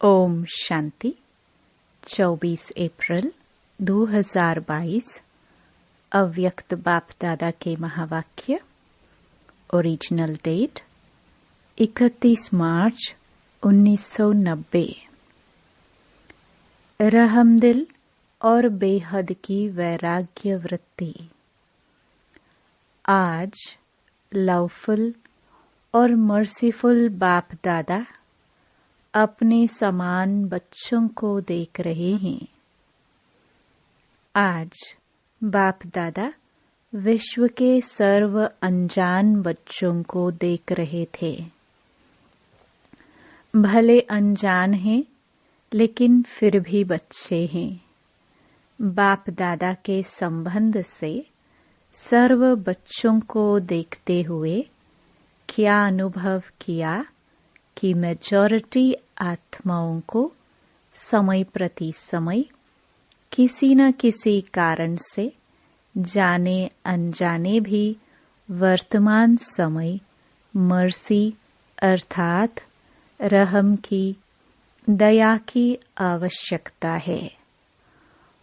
ओम शांति। 24 अप्रैल 2022 अव्यक्त बाप दादा के महावाक्य। ओरिजिनल डेट 31 मार्च 1990। रहमदिल और बेहद की वैराग्य वृत्ति। आज लवफुल और मर्सीफुल बाप दादा अपने समान बच्चों को देख रहे हैं। आज बाप दादा विश्व के सर्व अनजान बच्चों को देख रहे थे। भले अनजान हैं, लेकिन फिर भी बच्चे हैं। बाप दादा के संबंध से सर्व बच्चों को देखते हुए क्या अनुभव किया कि मेजॉरिटी आत्माओं को समय प्रति समय किसी न किसी कारण से जाने अनजाने भी वर्तमान समय मर्सी अर्थात रहम की, दया की आवश्यकता है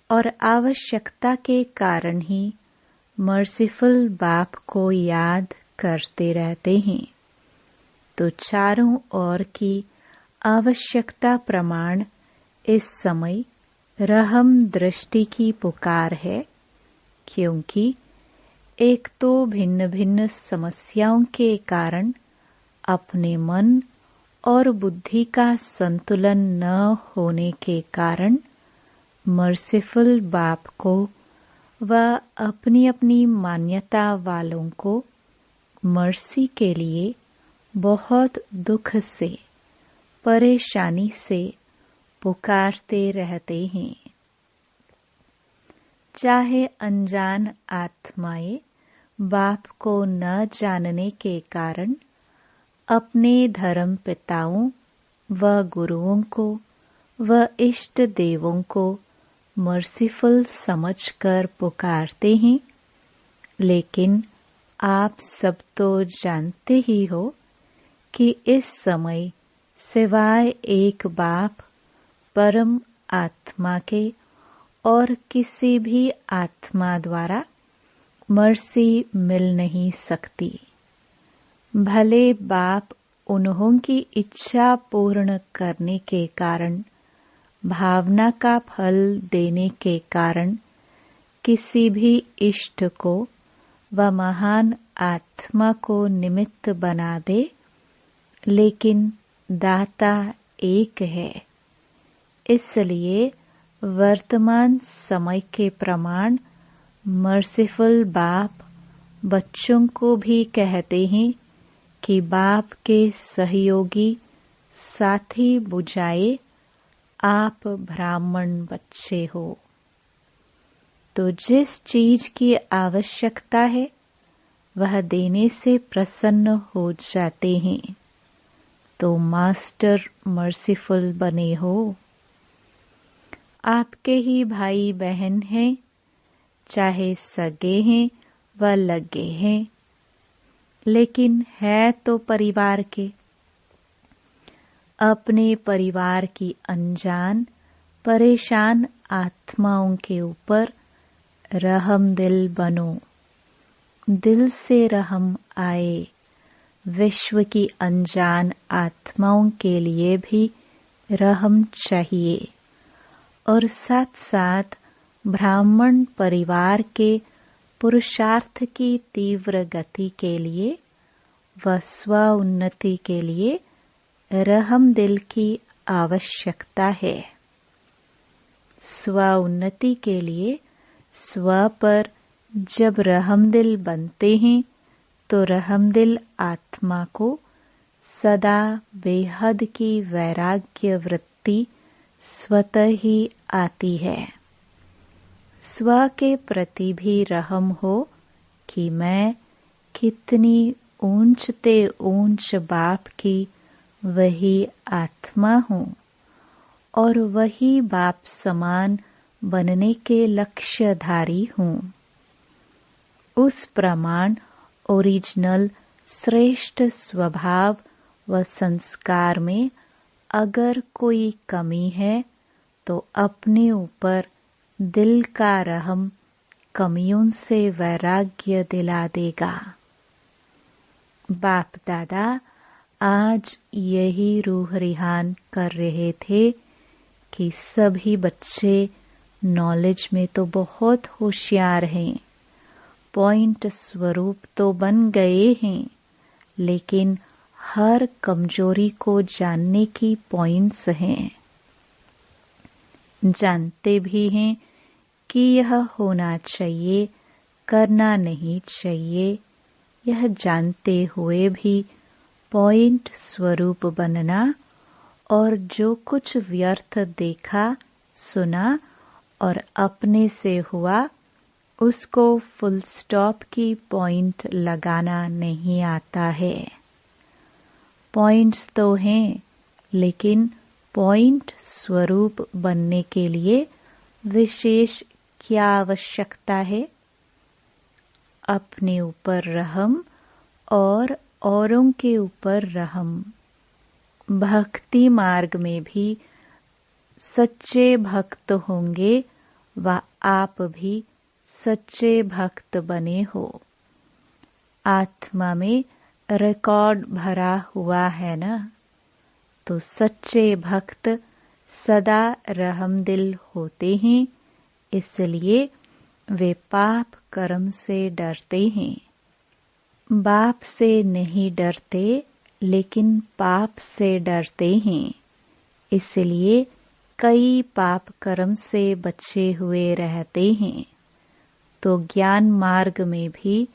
और आवश्यकता के कारण ही मर्सीफुल बाप को याद करते रहते हैं। तो चारों ओर की आवश्यकता प्रमाण इस समय रहम दृष्टि की पुकार है, क्योंकि एक तो भिन्न भिन्न समस्याओं के कारण अपने मन और बुद्धि का संतुलन न होने के कारण मर्सीफुल बाप को व अपनी अपनी मान्यता वालों को मर्सी के लिए बहुत दुख से परेशानी से पुकारते रहते हैं। चाहे अनजान आत्माएं बाप को न जानने के कारण अपने धर्म पिताओं व गुरुओं को व इष्ट देवों को मर्सीफुल समझकर पुकारते हैं, लेकिन आप सब तो जानते ही हो कि इस समय सिवाय एक बाप परम आत्मा के और किसी भी आत्मा द्वारा मर्सी मिल नहीं सकती। भले बाप उन्हों की इच्छा पूर्ण करने के कारण, भावना का फल देने के कारण किसी भी इष्ट को व महान आत्मा को निमित्त बना दे, लेकिन दाता एक है। इसलिए वर्तमान समय के प्रमाण मर्सीफुल बाप बच्चों को भी कहते हैं कि बाप के सहयोगी साथी बुझाए आप ब्राह्मण बच्चे हो। तो जिस चीज की आवश्यकता है वह देने से प्रसन्न हो जाते हैं। तो मास्टर मर्सीफुल बने हो। आपके ही भाई बहन हैं, चाहे सगे हैं व लगे हैं, लेकिन है तो परिवार के। अपने परिवार की अनजान परेशान आत्माओं के ऊपर रहम दिल बनो। दिल से रहम आए। विश्व की अनजान आत्माओं के लिए भी रहम चाहिए और साथ साथ ब्राह्मण परिवार के पुरुषार्थ की तीव्र गति के लिए व स्व उन्नति के लिए रहम दिल की आवश्यकता है। स्व उन्नति के लिए स्व पर जब रहम दिल बनते हैं तो रहमदिल आत्मा को सदा बेहद की वैराग्य वृत्ति स्वतः ही आती है। स्व के प्रति भी रहम हो कि मैं कितनी ऊंचते ऊंच बाप की वही आत्मा हूँ और वही बाप समान बनने के लक्ष्यधारी हूँ। उस प्रमाण ओरिजिनल श्रेष्ठ स्वभाव व संस्कार में अगर कोई कमी है तो अपने ऊपर दिल का रहम कमियों से वैराग्य दिला देगा। बाप दादा आज यही रूह रिहान कर रहे थे कि सभी बच्चे नॉलेज में तो बहुत होशियार हैं, पॉइंट स्वरूप तो बन गए हैं, लेकिन हर कमजोरी को जानने की पॉइंट्स हैं। जानते भी हैं कि यह होना चाहिए, करना नहीं चाहिए, यह जानते हुए भी पॉइंट स्वरूप बनना और जो कुछ व्यर्थ देखा सुना और अपने से हुआ उसको फुल स्टॉप की पॉइंट लगाना नहीं आता है। पॉइंट्स तो हैं, लेकिन पॉइंट स्वरूप बनने के लिए विशेष क्या आवश्यकता है? अपने ऊपर रहम और औरों के ऊपर रहम। भक्ति मार्ग में भी सच्चे भक्त होंगे व आप भी सच्चे भक्त बने हो। आत्मा में रिकॉर्ड भरा हुआ है ना, तो सच्चे भक्त सदा रहमदिल होते हैं, इसलिए वे पाप कर्म से डरते हैं। बाप से नहीं डरते, लेकिन पाप से डरते हैं, इसलिए कई पाप कर्म से बचे हुए रहते हैं। तो ज्ञान मार्ग में भी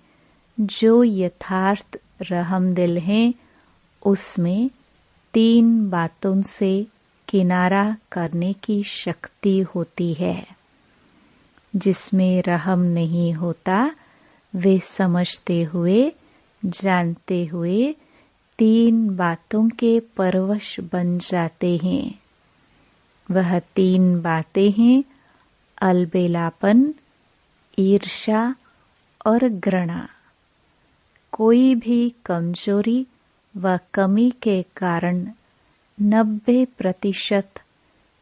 जो यथार्थ रहमदिल हैं, उसमें 3 बातों से किनारा करने की शक्ति होती है। जिसमें रहम नहीं होता, वे समझते हुए जानते हुए 3 बातों के परवश बन जाते हैं। वह 3 बातें हैं अलबेलापन, ईर्ष्या और घृणा। कोई भी कमजोरी व कमी के कारण 90%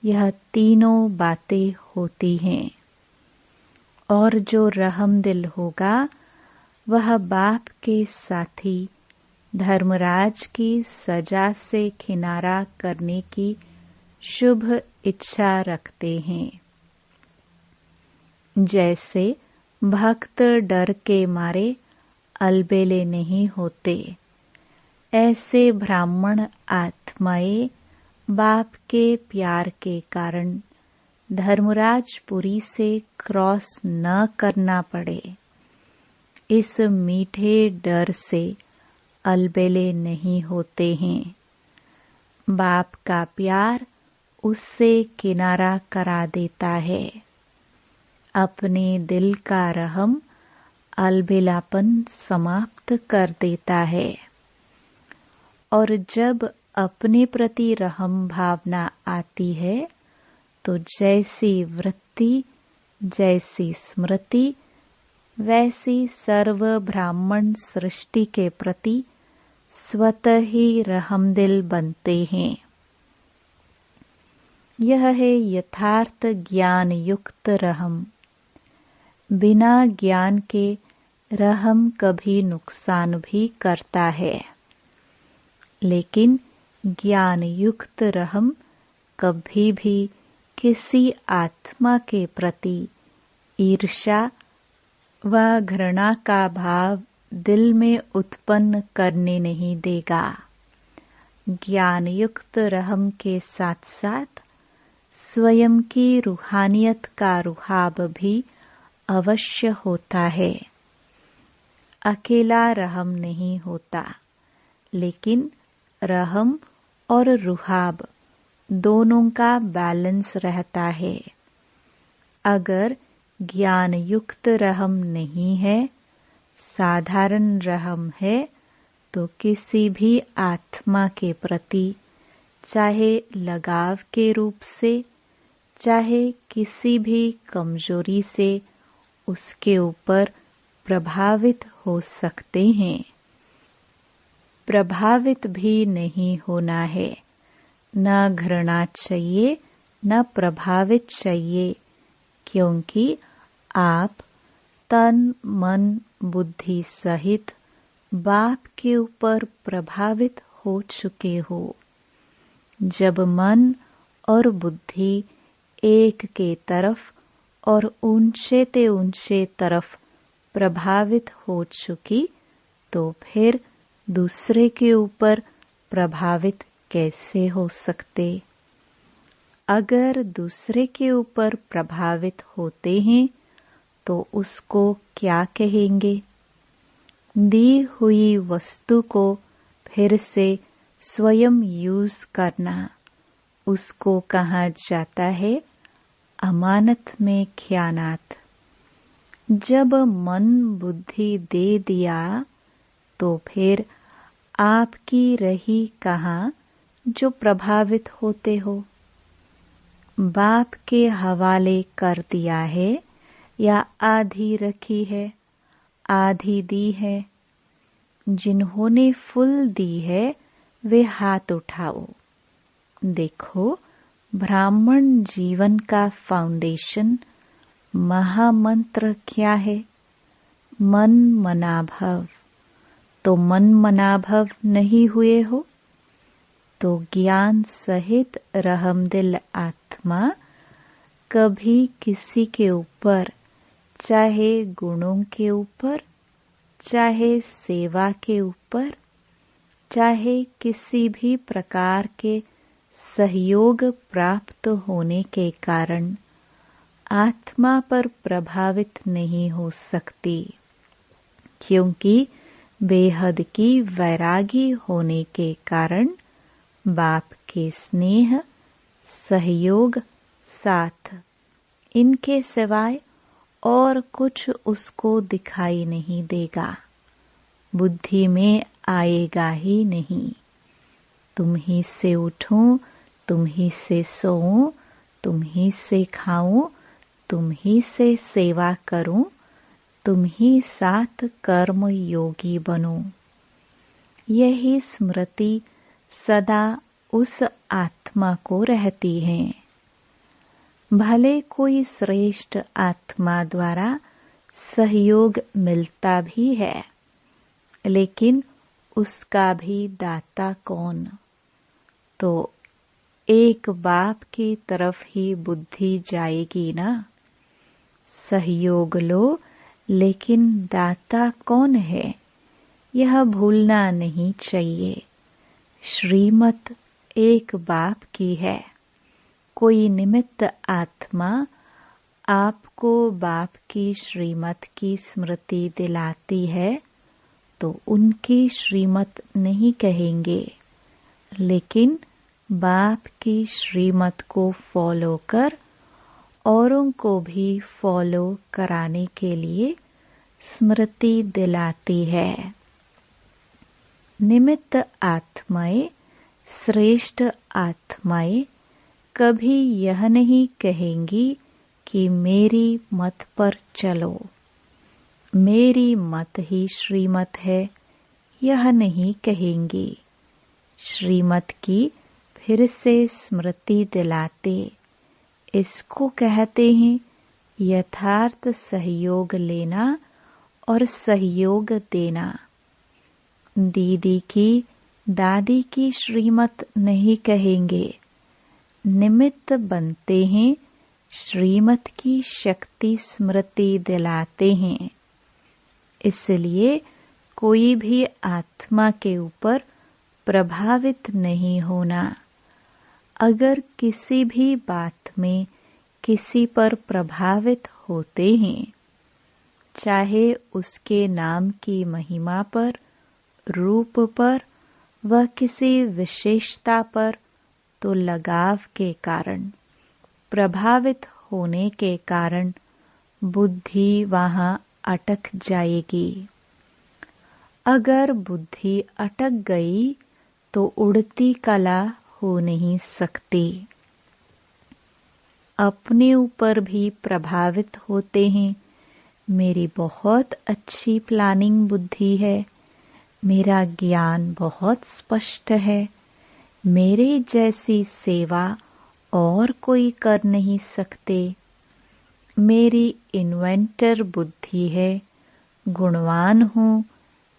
यह तीनों बातें होती हैं। और जो रहमदिल होगा वह बाप के साथी धर्मराज की सजा से किनारा करने की शुभ इच्छा रखते हैं। जैसे भक्त डर के मारे अलबेले नहीं होते, ऐसे ब्राह्मण आत्माएं बाप के प्यार के कारण धर्मराजपुरी से क्रॉस न करना पड़े, इस मीठे डर से अलबेले नहीं होते हैं। बाप का प्यार उससे किनारा करा देता है। अपने दिल का रहम अलबेलापन समाप्त कर देता है। और जब अपने प्रति रहम भावना आती है तो जैसी वृत्ति, जैसी स्मृति, वैसी सर्व ब्राह्मण सृष्टि के प्रति स्वतः ही रहमदिल बनते हैं। यह है यथार्थ ज्ञान युक्त रहम। बिना ज्ञान के रहम कभी नुकसान भी करता है, लेकिन ज्ञान युक्त रहम कभी भी किसी आत्मा के प्रति ईर्ष्या व घृणा का भाव दिल में उत्पन्न करने नहीं देगा। ज्ञान युक्त रहम के साथ साथ स्वयं की रूहानियत का रुहाब भी अवश्य होता है। अकेला रहम नहीं होता, लेकिन रहम और रुहाब दोनों का बैलेंस रहता है। अगर ज्ञान युक्त रहम नहीं है, साधारण रहम है, तो किसी भी आत्मा के प्रति चाहे लगाव के रूप से, चाहे किसी भी कमजोरी से उसके ऊपर प्रभावित हो सकते हैं। प्रभावित भी नहीं होना है, न घृणा चाहिए, न प्रभावित चाहिए, क्योंकि आप तन मन बुद्धि सहित बाप के ऊपर प्रभावित हो चुके हो। जब मन और बुद्धि एक के तरफ और ऊंचे ते ऊंचे तरफ प्रभावित हो चुकी, तो फिर दूसरे के ऊपर प्रभावित कैसे हो सकते? अगर दूसरे के ऊपर प्रभावित होते हैं तो उसको क्या कहेंगे? दी हुई वस्तु को फिर से स्वयं यूज करना, उसको कहा जाता है अमानत में ख्यानात। जब मन बुद्धि दे दिया तो फिर आपकी रही कहाँ जो प्रभावित होते हो? बाप के हवाले कर दिया है या आधी रखी है, आधी दी है? जिन्होंने फुल दी है वे हाथ उठाओ। देखो, ब्राह्मण जीवन का फाउंडेशन महामंत्र क्या है? मन मनाभव। तो मन मनाभव नहीं हुए हो तो ज्ञान सहित रहमदिल आत्मा कभी किसी के ऊपर, चाहे गुणों के ऊपर, चाहे सेवा के ऊपर, चाहे किसी भी प्रकार के सहयोग प्राप्त होने के कारण आत्मा पर प्रभावित नहीं हो सकती, क्योंकि बेहद की वैरागी होने के कारण बाप के स्नेह, सहयोग, साथ, इनके सिवाय और कुछ उसको दिखाई नहीं देगा, बुद्धि में आएगा ही नहीं। तुम ही से उठूं, तुम ही से सोऊं, तुम ही से खाऊं, तुम ही से सेवा करूं, तुम ही साथ कर्म योगी बनो। यही स्मृति सदा उस आत्मा को रहती है। भले कोई श्रेष्ठ आत्मा द्वारा सहयोग मिलता भी है, लेकिन उसका भी दाता कौन? तो एक बाप की तरफ ही बुद्धि जाएगी ना। सहयोग लो, लेकिन दाता कौन है यह भूलना नहीं चाहिए। श्रीमत एक बाप की है। कोई निमित्त आत्मा आपको बाप की श्रीमत की स्मृति दिलाती है तो उनकी श्रीमत नहीं कहेंगे, लेकिन बाप की श्रीमत को फॉलो कर औरों को भी फॉलो कराने के लिए स्मृति दिलाती है। निमित्त आत्माएं, श्रेष्ठ आत्माएं कभी यह नहीं कहेंगी कि मेरी मत पर चलो, मेरी मत ही श्रीमत है, यह नहीं कहेंगी। श्रीमत की फिर से स्मृति दिलाते, इसको कहते हैं यथार्थ सहयोग लेना और सहयोग देना। दीदी की, दादी की श्रीमत नहीं कहेंगे, निमित्त बनते हैं, श्रीमत की शक्ति स्मृति दिलाते हैं। इसलिए कोई भी आत्मा के ऊपर प्रभावित नहीं होना। अगर किसी भी बात में किसी पर प्रभावित होते हैं, चाहे उसके नाम की महिमा पर, रूप पर व किसी विशेषता पर, तो लगाव के कारण, प्रभावित होने के कारण बुद्धि वहां अटक जाएगी। अगर बुद्धि अटक गई तो उड़ती कला हो नहीं सकती। अपने ऊपर भी प्रभावित होते हैं, मेरी बहुत अच्छी प्लानिंग बुद्धि है, मेरा ज्ञान बहुत स्पष्ट है, मेरे जैसी सेवा और कोई कर नहीं सकते। मेरी इन्वेंटर बुद्धि है, गुणवान हूँ,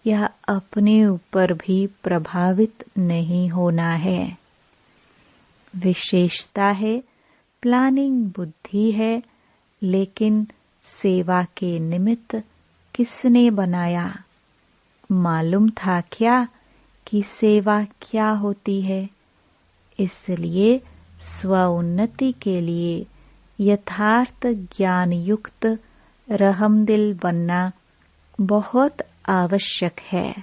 यह अपने ऊपर भी प्रभावित नहीं होना है। विशेषता है, प्लानिंग बुद्धि है, लेकिन सेवा के निमित्त किसने बनाया? मालूम था क्या कि सेवा क्या होती है? इसलिए स्व-उन्नति के लिए यथार्थ ज्ञान युक्त रहमदिल बनना बहुत आवश्यक है।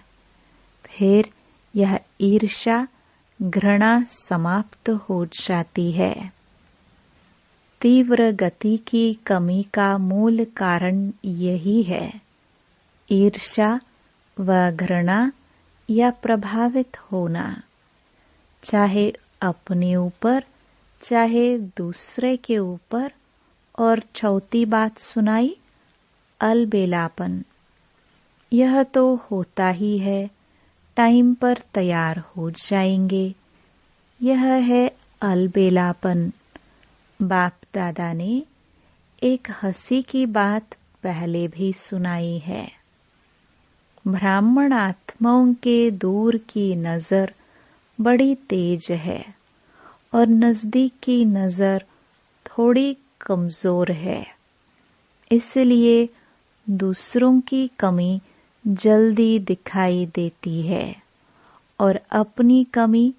फिर यह ईर्ष्या, घृणा समाप्त हो जाती है। तीव्र गति की कमी का मूल कारण यही है। ईर्ष्या व घृणा या प्रभावित होना, चाहे अपने ऊपर चाहे दूसरे के ऊपर। और चौथी बात सुनाई, अलबेलापन। यह तो होता ही है, टाइम पर तैयार हो जाएंगे। यह है अलबेलापन। बाप दादा ने एक हंसी की बात पहले भी सुनाई है। ब्राह्मण आत्माओं के दूर की नजर बड़ी तेज है और नजदीक की नजर थोड़ी कमजोर है। इसलिए दूसरों की कमी जल्दी दिखाई देती है और अपनी कमी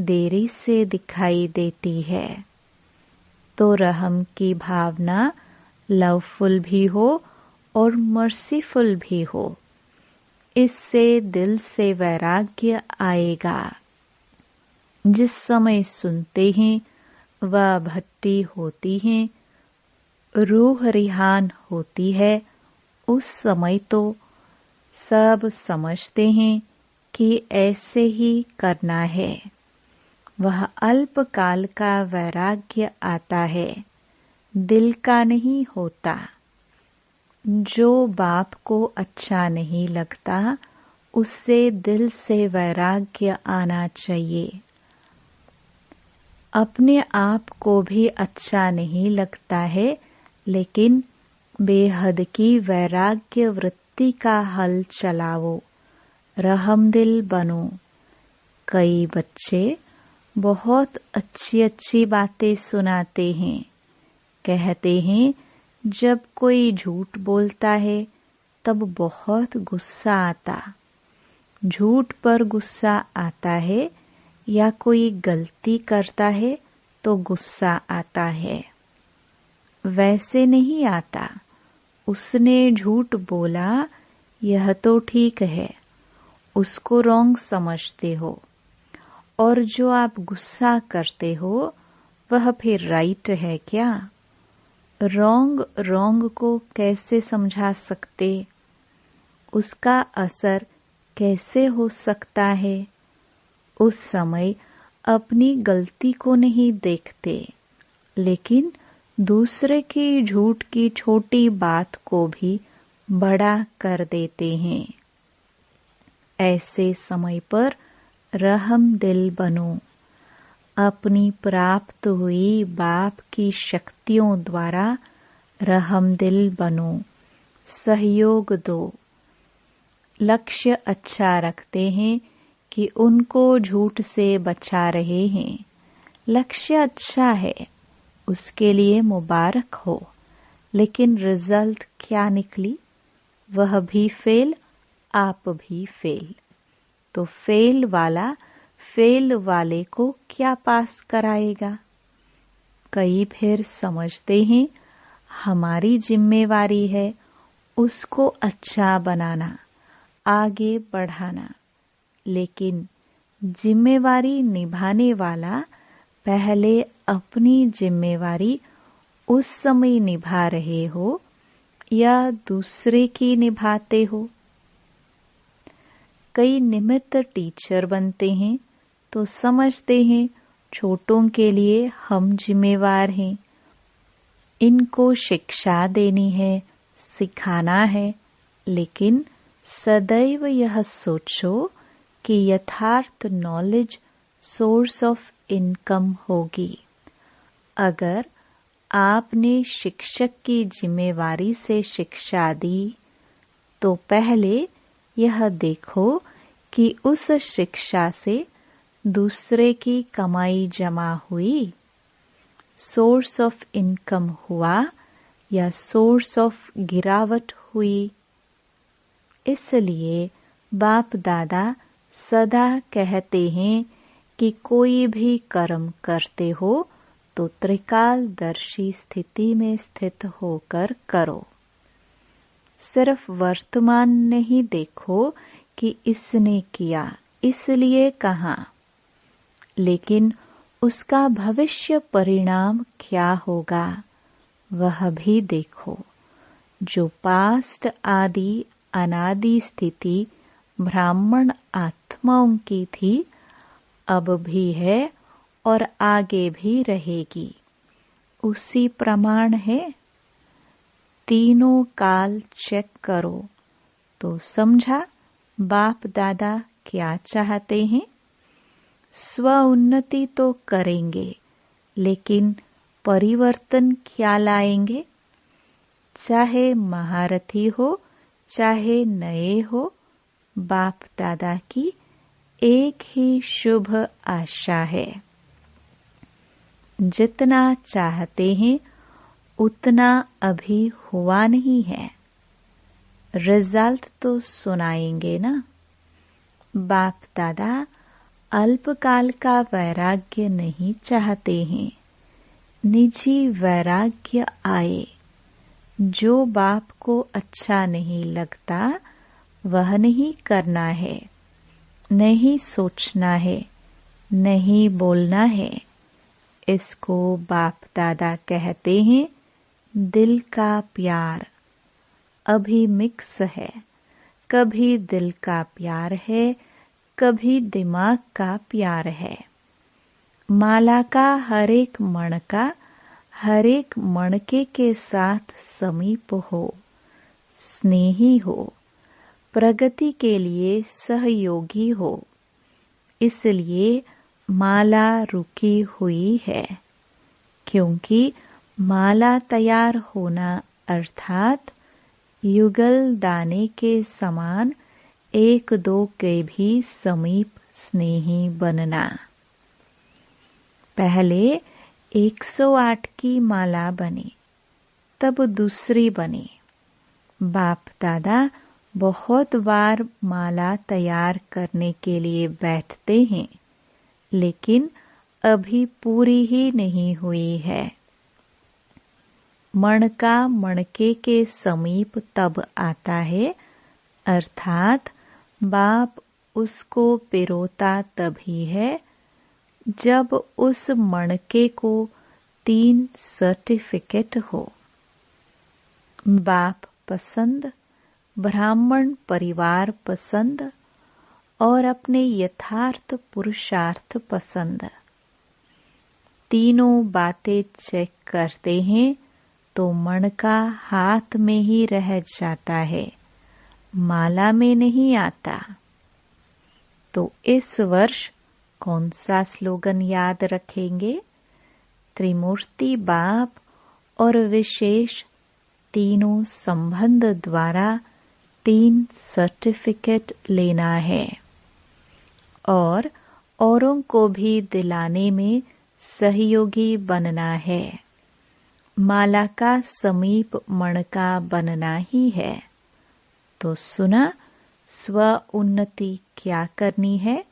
देरी से दिखाई देती है। तो रहम की भावना लवफुल भी हो और मर्सीफुल भी हो। इससे दिल से वैराग्य आएगा। जिस समय सुनते हैं वह भट्टी होती है, रूह रिहान होती है, उस समय तो सब समझते हैं कि ऐसे ही करना है। वह अल्पकाल का वैराग्य आता है, दिल का नहीं होता। जो बाप को अच्छा नहीं लगता, उससे दिल से वैराग्य आना चाहिए। अपने आप को भी अच्छा नहीं लगता है, लेकिन बेहद की वैराग्य वृत्ति का हल चलाओ, रहमदिल बनो। कई बच्चे बहुत अच्छी अच्छी बातें सुनाते हैं। कहते हैं जब कोई झूठ बोलता है तब बहुत गुस्सा आता। झूठ पर गुस्सा आता है या कोई गलती करता है तो गुस्सा आता है। वैसे नहीं आता। उसने झूठ बोला, यह तो ठीक है, उसको रॉन्ग समझते हो। और जो आप गुस्सा करते हो वह फिर राइट है क्या? रॉन्ग को कैसे समझा सकते? उसका असर कैसे हो सकता है? उस समय अपनी गलती को नहीं देखते, लेकिन दूसरे की झूठ की छोटी बात को भी बड़ा कर देते हैं। ऐसे समय पर रहमदिल बनो। अपनी प्राप्त हुई बाप की शक्तियों द्वारा रहमदिल बनो, सहयोग दो। लक्ष्य अच्छा रखते हैं कि उनको झूठ से बचा रहे हैं। लक्ष्य अच्छा है, उसके लिए मुबारक हो, लेकिन रिजल्ट क्या निकली? वह भी फेल, आप भी फेल। तो फेल वाले को क्या पास कराएगा? कई फिर समझते हैं हमारी जिम्मेवारी है उसको अच्छा बनाना, आगे बढ़ाना। लेकिन जिम्मेवारी निभाने वाला पहले अपनी जिम्मेवारी उस समय निभा रहे हो या दूसरे की निभाते हो? कई निमित्त टीचर बनते हैं तो समझते हैं छोटों के लिए हम जिम्मेवार हैं, इनको शिक्षा देनी है, सिखाना है। लेकिन सदैव यह सोचो कि यथार्थ नॉलेज सोर्स ऑफ इनकम होगी। अगर आपने शिक्षक की जिम्मेवारी से शिक्षा दी तो पहले यह देखो कि उस शिक्षा से दूसरे की कमाई जमा हुई, सोर्स ऑफ इनकम हुआ या सोर्स ऑफ गिरावट हुई। इसलिए बाप दादा सदा कहते हैं कि कोई भी कर्म करते हो तो त्रिकालदर्शी स्थिति में स्थित होकर करो। सिर्फ वर्तमान नहीं देखो कि इसने किया इसलिए कहा, लेकिन उसका भविष्य परिणाम क्या होगा वह भी देखो। जो पास्ट आदि अनादि स्थिति ब्राह्मण आत्माओं की थी, अब भी है और आगे भी रहेगी, उसी प्रमाण है। तीनों काल चेक करो तो समझा बाप दादा क्या चाहते हैं। स्व उन्नति तो करेंगे, लेकिन परिवर्तन क्या लाएंगे? चाहे महारथी हो चाहे नए हो, बाप दादा की एक ही शुभ आशा है। जितना चाहते हैं उतना अभी हुआ नहीं है, रिजल्ट तो सुनाएंगे ना। बाप दादा अल्पकाल का वैराग्य नहीं चाहते हैं, निजी वैराग्य आए। जो बाप को अच्छा नहीं लगता वह नहीं करना है, नहीं सोचना है, नहीं बोलना है। इसको बाप दादा कहते हैं दिल का प्यार। अभी मिक्स है, कभी दिल का प्यार है, कभी दिमाग का प्यार है। माला का हर एक मणका हर एक मणके के साथ समीप हो, स्नेही हो, प्रगति के लिए सहयोगी हो। इसलिए माला रुकी हुई है, क्योंकि माला तैयार होना अर्थात युगल दाने के समान एक दो के भी समीप स्नेही बनना। पहले 108 की माला बने, तब दूसरी बने। बाप दादा बहुत बार माला तैयार करने के लिए बैठते हैं, लेकिन अभी पूरी ही नहीं हुई है। मणका मणके के समीप तब आता है, अर्थात बाप उसको पिरोता तभी है जब उस मणके को 3 सर्टिफिकेट हो। बाप पसंद, ब्राह्मण परिवार पसंद और अपने यथार्थ पुरुषार्थ पसंद। तीनों बातें चेक करते हैं तो मणका हाथ में ही रह जाता है, माला में नहीं आता। तो इस वर्ष कौन सा स्लोगन याद रखेंगे? त्रिमूर्ति बाप और विशेष तीनों संबंध द्वारा 3 सर्टिफिकेट लेना है और औरों को भी दिलाने में सहयोगी बनना है। माला का समीप मणका बनना ही है। तो सुना, स्व उन्नति क्या करनी है?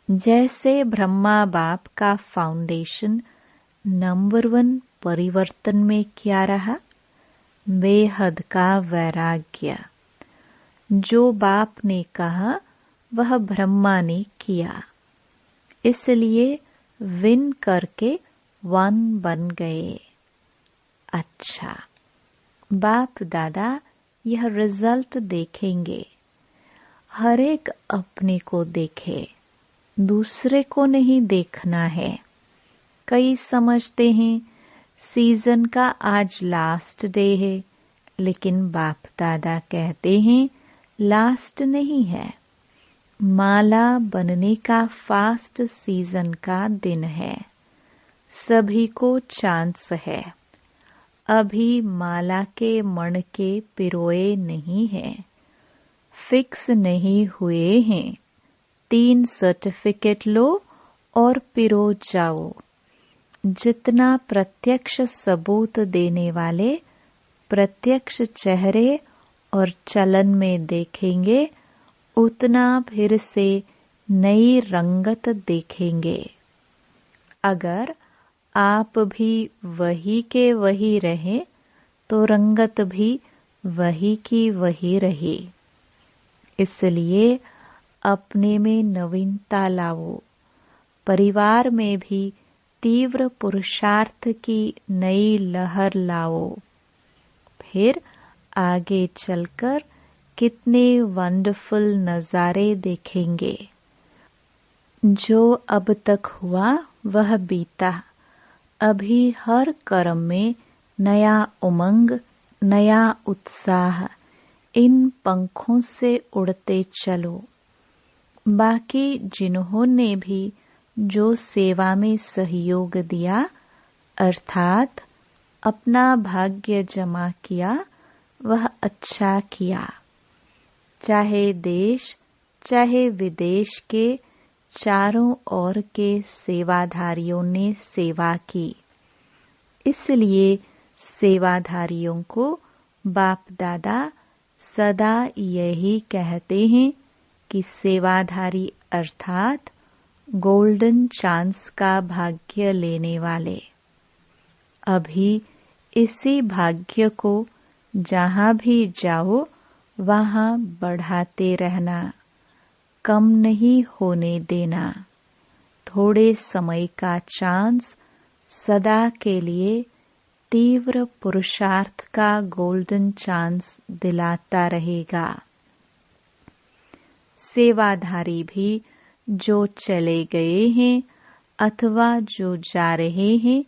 जैसे ब्रह्मा बाप का फाउंडेशन नंबर 1 परिवर्तन में क्या रहा? बेहद का वैराग्य। जो बाप ने कहा वह ब्रह्मा ने किया, इसलिए विन करके 1 बन गए। अच्छा, बाप दादा यह रिजल्ट देखेंगे। हर एक अपने को देखे, दूसरे को नहीं देखना है। कई समझते हैं सीजन का आज लास्ट डे है, लेकिन बाप दादा कहते हैं लास्ट नहीं है, माला बनने का फास्ट सीजन का दिन है। सभी को चांस है। अभी माला के मणके पिरोए नहीं हैं, फिक्स नहीं हुए हैं। 3 सर्टिफिकेट लो और पिरो जाओ। जितना प्रत्यक्ष सबूत देने वाले प्रत्यक्ष चेहरे और चलन में देखेंगे, उतना फिर से नई रंगत देखेंगे। अगर आप भी वही के वही रहे तो रंगत भी वही की वही रहे। इसलिए अपने में नवीनता लाओ। परिवार में भी तीव्र पुरुषार्थ की नई लहर लाओ। फिर आगे चलकर कितने वंडरफुल नजारे देखेंगे। जो अब तक हुआ वह बीता। अभी हर कर्म में नया उमंग, नया उत्साह। इन पंखों से उड़ते चलो। बाकी जिन्होंने भी जो सेवा में सहयोग दिया, अर्थात अपना भाग्य जमा किया, वह अच्छा किया। चाहे देश चाहे विदेश के चारों ओर के सेवाधारियों ने सेवा की। इसलिए सेवाधारियों को बाप दादा सदा यही कहते हैं कि सेवाधारी अर्थात गोल्डन चांस का भाग्य लेने वाले। अभी इसी भाग्य को जहाँ भी जाओ वहाँ बढ़ाते रहना, कम नहीं होने देना। थोड़े समय का चांस सदा के लिए तीव्र पुरुषार्थ का गोल्डन चांस दिलाता रहेगा। सेवाधारी भी जो चले गए हैं अथवा जो जा रहे हैं,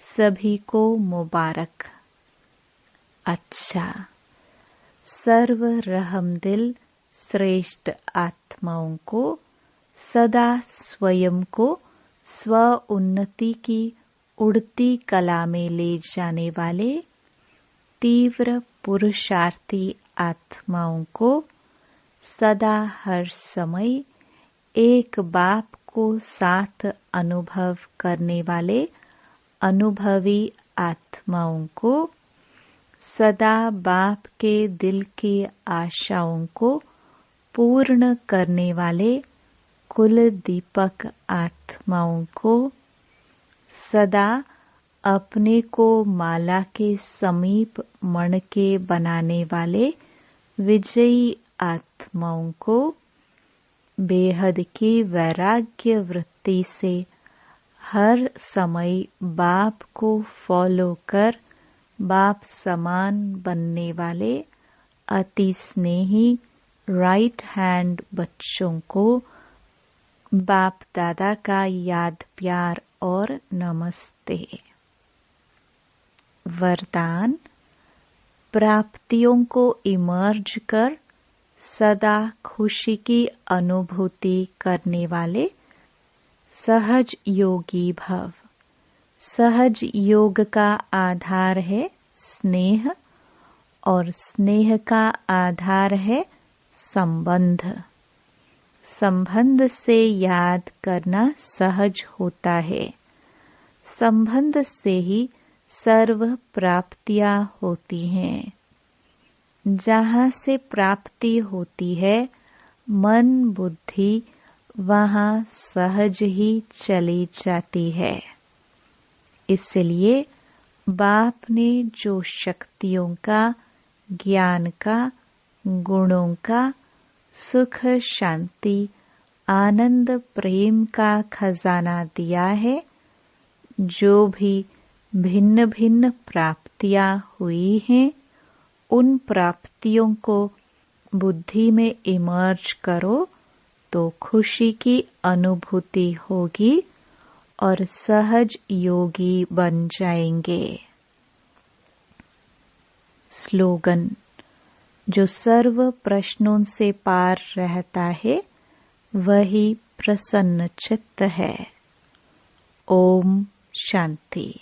सभी को मुबारक। अच्छा, सर्व रहमदिल श्रेष्ठ आत्माओं को सदा स्वयं को स्व उन्नति की उड़ती कला में ले जाने वाले तीव्र पुरुषार्थी आत्माओं को सदा हर समय एक बाप को साथ अनुभव करने वाले अनुभवी आत्माओं को सदा बाप के दिल की आशाओं को पूर्ण करने वाले कुल दीपक आत्माओं को सदा अपने को माला के समीप मणके बनाने वाले विजयी आत्माओं को बेहद की वैराग्य वृत्ति से हर समय बाप को फॉलो कर बाप समान बनने वाले अति स्नेही राइट हैंड बच्चों को बाप दादा का याद प्यार और नमस्ते। वरदान, प्राप्तियों को इमर्ज कर सदा खुशी की अनुभूति करने वाले सहज योगी भव। सहज योग का आधार है स्नेह और स्नेह का आधार है संबंध। संबंध से याद करना सहज होता है। संबंध से ही सर्व प्राप्तियां होती हैं। जहाँ से प्राप्ति होती है मन बुद्धि वहाँ सहज ही चली जाती है। इसलिए बाप ने जो शक्तियों का, ज्ञान का, गुणों का, सुख शांति आनंद प्रेम का खजाना दिया है, जो भी भिन्न भिन्न प्राप्तियां हुई हैं, उन प्राप्तियों को बुद्धि में इमर्ज करो तो खुशी की अनुभूति होगी और सहज योगी बन जाएंगे। स्लोगन, जो सर्व प्रश्नों से पार रहता है वही प्रसन्न चित्त है। ओम शांति।